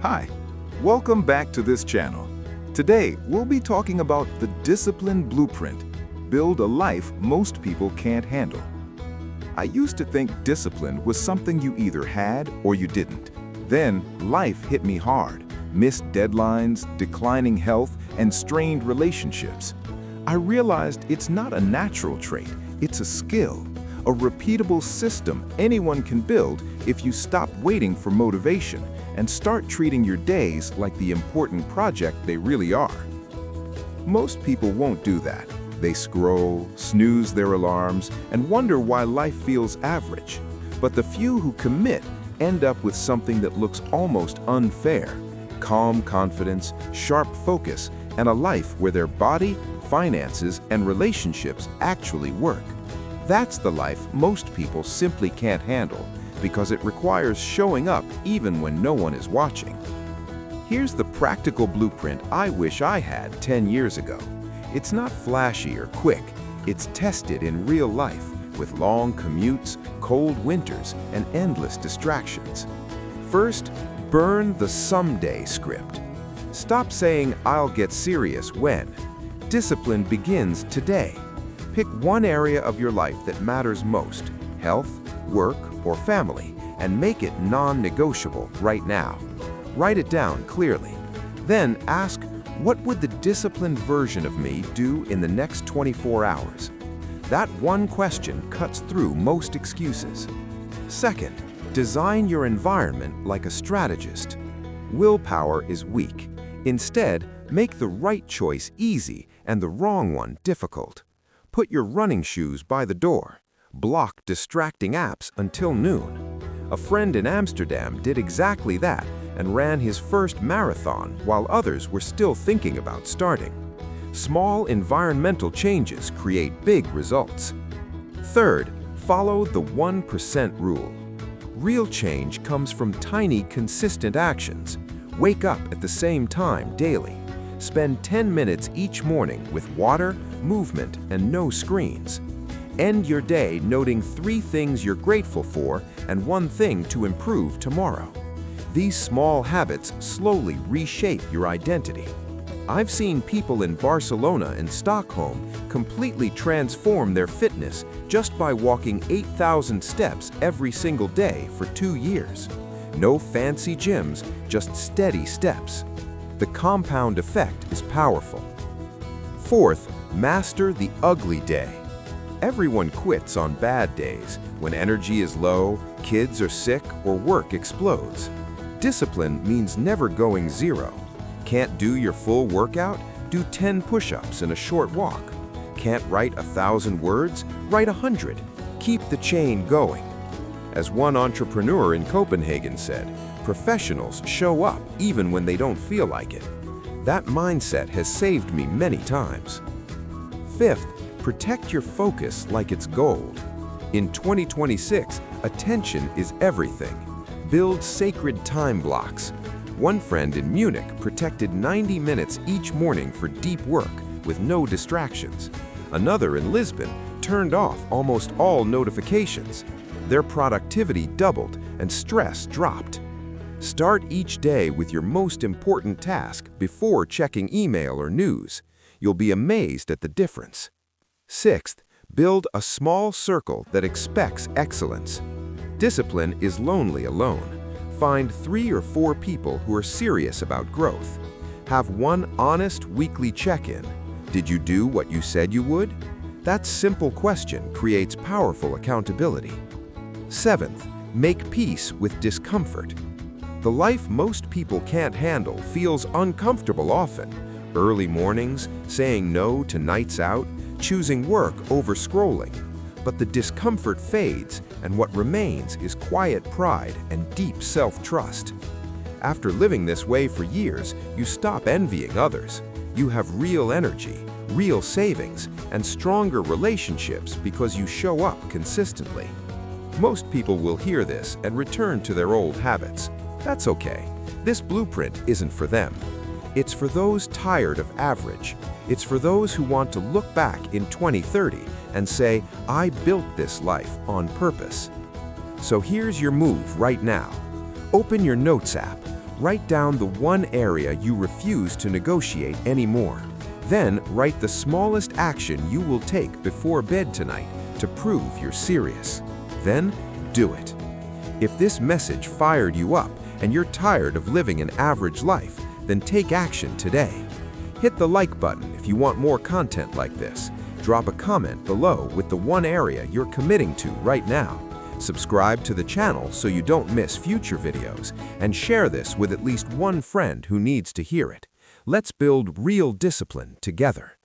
Hi, welcome back to this channel. Today, we'll be talking about the discipline blueprint. Build a life most people can't handle. I used to think discipline was something you either had or you didn't. Then, life hit me hard. Missed deadlines, declining health, and strained relationships. I realized it's not a natural trait, it's a skill. A repeatable system anyone can build if you stop waiting for motivation and start treating your days like the important project they really are. Most people won't do that. They scroll, snooze their alarms, and wonder why life feels average. But the few who commit end up with something that looks almost unfair. Calm confidence, sharp focus, and a life where their body, finances, and relationships actually work. That's the life most people simply can't handle because it requires showing up even when no one is watching. Here's the practical blueprint I wish I had 10 years ago. It's not flashy or quick. It's tested in real life with long commutes, cold winters, and endless distractions. First, burn the someday script. Stop saying, "I'll get serious when." Discipline begins today. Pick one area of your life that matters most, health, work, or family, and make it non-negotiable right now. Write it down clearly. Then ask, what would the disciplined version of me do in the next 24 hours? That one question cuts through most excuses. Second, design your environment like a strategist. Willpower is weak. Instead, make the right choice easy and the wrong one difficult. Put your running shoes by the door. Block distracting apps until noon. A friend in Amsterdam did exactly that and ran his first marathon while others were still thinking about starting. Small environmental changes create big results. Third, follow the 1% rule. Real change comes from tiny, consistent actions. Wake up at the same time daily. Spend 10 minutes each morning with water, movement, and no screens. End your day noting 3 things you're grateful for and 1 thing to improve tomorrow. These small habits slowly reshape your identity. I've seen people in Barcelona and Stockholm completely transform their fitness just by walking 8,000 steps every single day for 2 years. No fancy gyms, just steady steps. The compound effect is powerful. Fourth, master the ugly day. Everyone quits on bad days, when energy is low, kids are sick, or work explodes. Discipline means never going zero. Can't do your full workout? Do 10 push-ups and a short walk. Can't write 1,000 words? Write 100. Keep the chain going. As one entrepreneur in Copenhagen said, professionals show up even when they don't feel like it. That mindset has saved me many times. Fifth, protect your focus like it's gold. In 2026, attention is everything. Build sacred time blocks. One friend in Munich protected 90 minutes each morning for deep work with no distractions. Another in Lisbon turned off almost all notifications. Their productivity doubled and stress dropped. Start each day with your most important task before checking email or news. You'll be amazed at the difference. Sixth, build a small circle that expects excellence. Discipline is lonely alone. Find 3 or 4 people who are serious about growth. Have one honest weekly check-in. Did you do what you said you would? That simple question creates powerful accountability. Seventh, make peace with discomfort. The life most people can't handle feels uncomfortable often. Early mornings, saying no to nights out, choosing work over scrolling. But the discomfort fades, and what remains is quiet pride and deep self-trust. After living this way for years, you stop envying others. You have real energy, real savings, and stronger relationships because you show up consistently. Most people will hear this and return to their old habits. That's okay. This blueprint isn't for them. It's for those tired of average. It's for those who want to look back in 2030 and say, I built this life on purpose. So here's your move right now. Open your Notes app. Write down the one area you refuse to negotiate anymore. Then write the smallest action you will take before bed tonight to prove you're serious. Then do it. If this message fired you up and you're tired of living an average life, then take action today. Hit the like button if you want more content like this. Drop a comment below with the one area you're committing to right now. Subscribe to the channel so you don't miss future videos, and share this with at least one friend who needs to hear it. Let's build real discipline together.